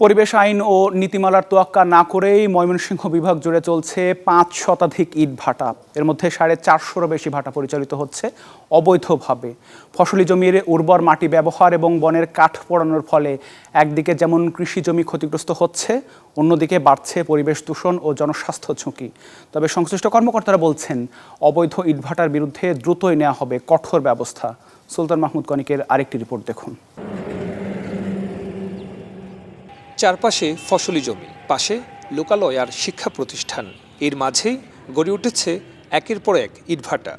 পরিবেশ আইন ও নীতিমালার তোয়াক্কা না করেই ময়মনসিংহ বিভাগ জুড়ে চলছে ৫ শতাধিক ইট ভাটা। এর মধ্যে ৪৫০-রও বেশি ভাটা পরিচালিত হচ্ছে অবৈধভাবে। ফসলি জমির উর্বর মাটি ব্যবহার এবং বনের কাঠ পোড়ানোর ফলে একদিকে যেমন কৃষি জমি ক্ষতিগ্রস্ত হচ্ছে, অন্যদিকে বাড়ছে পরিবেশ দূষণ ও জনস্বাস্থ্য ঝুঁকি। তবে সংশ্লিষ্ট কর্মকর্তারা বলছেন, অবৈধ ইটভাটার বিরুদ্ধে দ্রুতই নেওয়া হবে কঠোর ব্যবস্থা। সুলতান মাহমুদ কনিকের আরেকটি রিপোর্ট দেখুন। চারপাশে ফসলি জমি, পাশে লোকালয় আর শিক্ষা প্রতিষ্ঠান, এর মাঝেই গড়ে উঠেছে একের পর এক ইটভাটা।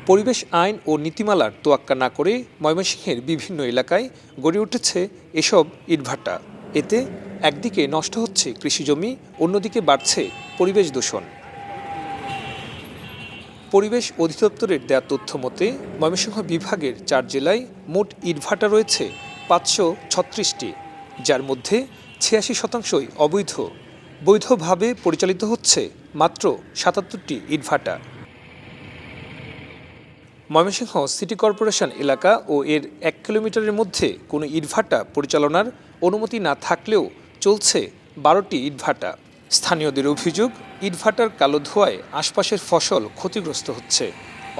পরিবেশ আইন ও নীতিমালার তোয়াক্কা না করে ময়মনসিংহের বিভিন্ন এলাকায় গড়ে উঠেছে এসব ইটভাটা। এতে একদিকে নষ্ট হচ্ছে কৃষিজমি, অন্যদিকে বাড়ছে পরিবেশ দূষণ। পরিবেশ অধিদপ্তরের দেয়া তথ্য মতে ময়মনসিংহ বিভাগের ৪ জেলায় মোট ইটভাটা রয়েছে ৫৩৬টি, যার মধ্যে ৮৬% অবৈধ। বৈধভাবে পরিচালিত হচ্ছে মাত্র ৭৭টি ইটভাটা। ময়মনসিংহ সিটি কর্পোরেশন এলাকা ও এর ১ কিলোমিটারের মধ্যে কোনো ইটভাটা পরিচালনার অনুমতি না থাকলেও চলছে ১২টি ইটভাটা। স্থানীয়দের অভিযোগ, ইটভাটার কালো ধোঁয়ায় আশপাশের ফসল ক্ষতিগ্রস্ত হচ্ছে।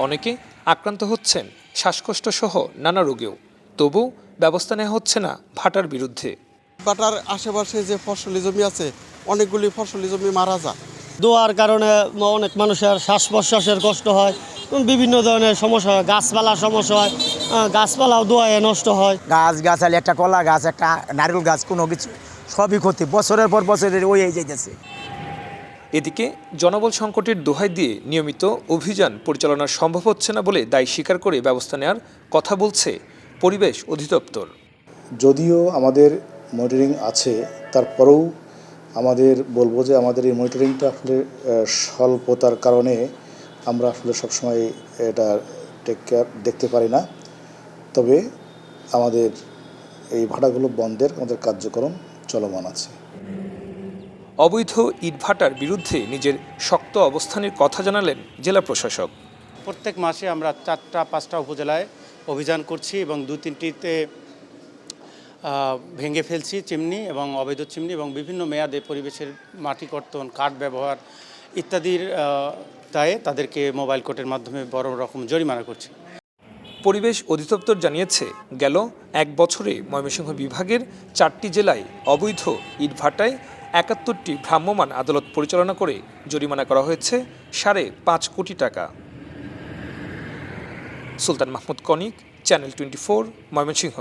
অনেকে আক্রান্ত হচ্ছেন শ্বাসকষ্ট সহ নানা রোগেও। তবু ব্যবস্থা নেওয়া হচ্ছে না ভাটার বিরুদ্ধে। ভাটার আশেপাশে যে ফসলি জমি আছে, অনেকগুলি ফসলি জমি মারা যায়। ধোঁয়ার কারণে অনেক মানুষের শ্বাস প্রশ্বাসের কষ্ট হয়, বিভিন্ন ধরনের সমস্যা হয়, গাছপালার সমস্যা হয়, গাছপালাও ধোঁয়ায় নষ্ট হয়। গাছালি, একটা কলা গাছ, একটা নারকেল গাছ, কোনো কিছু সবই ক্ষতি, বছরের পর বছরের ওই যাইতেছে। এদিকে জনবল সংকটের দোহাই দিয়ে নিয়মিত অভিযান পরিচালনা সম্ভব হচ্ছে না বলে দায় স্বীকার করে ব্যবস্থা নেওয়ার কথা বলছে পরিবেশ অধিদপ্তর। যদিও আমাদের মনিটরিং আছে, তারপরেও আমাদের বলবো যে আমাদের এই মনিটরিংটা আসলে স্বল্পতার কারণে আমরা আসলে সবসময় এটা টেক কেয়ার দেখতে পারি না। তবে আমাদের এই ভাটাগুলো বন্ধের আমাদের কার্যক্রম চলমান আছে। অবৈধ ইটভাটার বিরুদ্ধে নিজের শক্ত অবস্থানের কথা জানালেন জেলা প্রশাসক। প্রত্যেক মাসে আমরা 4-5টা উপজেলায় অভিযান করছি এবং 2-3টিতে ভেঙে ফেলছি চিমনি এবং অবৈধ চিমনি, এবং বিভিন্ন মেয়াদে পরিবেশের মাটি কর্তন, কাঠ ব্যবহার ইত্যাদির দায়ে তাদেরকে মোবাইল কোর্টের মাধ্যমে বড় রকম জরিমানা করছি। পরিবেশ অধিদপ্তর জানিয়েছে, গেল 1 বছরে ময়মনসিংহ বিভাগের 4টি জেলায় অবৈধ ইটভাটায় 71টি ভ্রাম্যমাণ আদালত পরিচালনা করে জরিমানা করা হয়েছে 5.5 কোটি টাকা। সুলতান মাহমুদ কনিক, চ্যানেল 24, ময়মনসিংহ।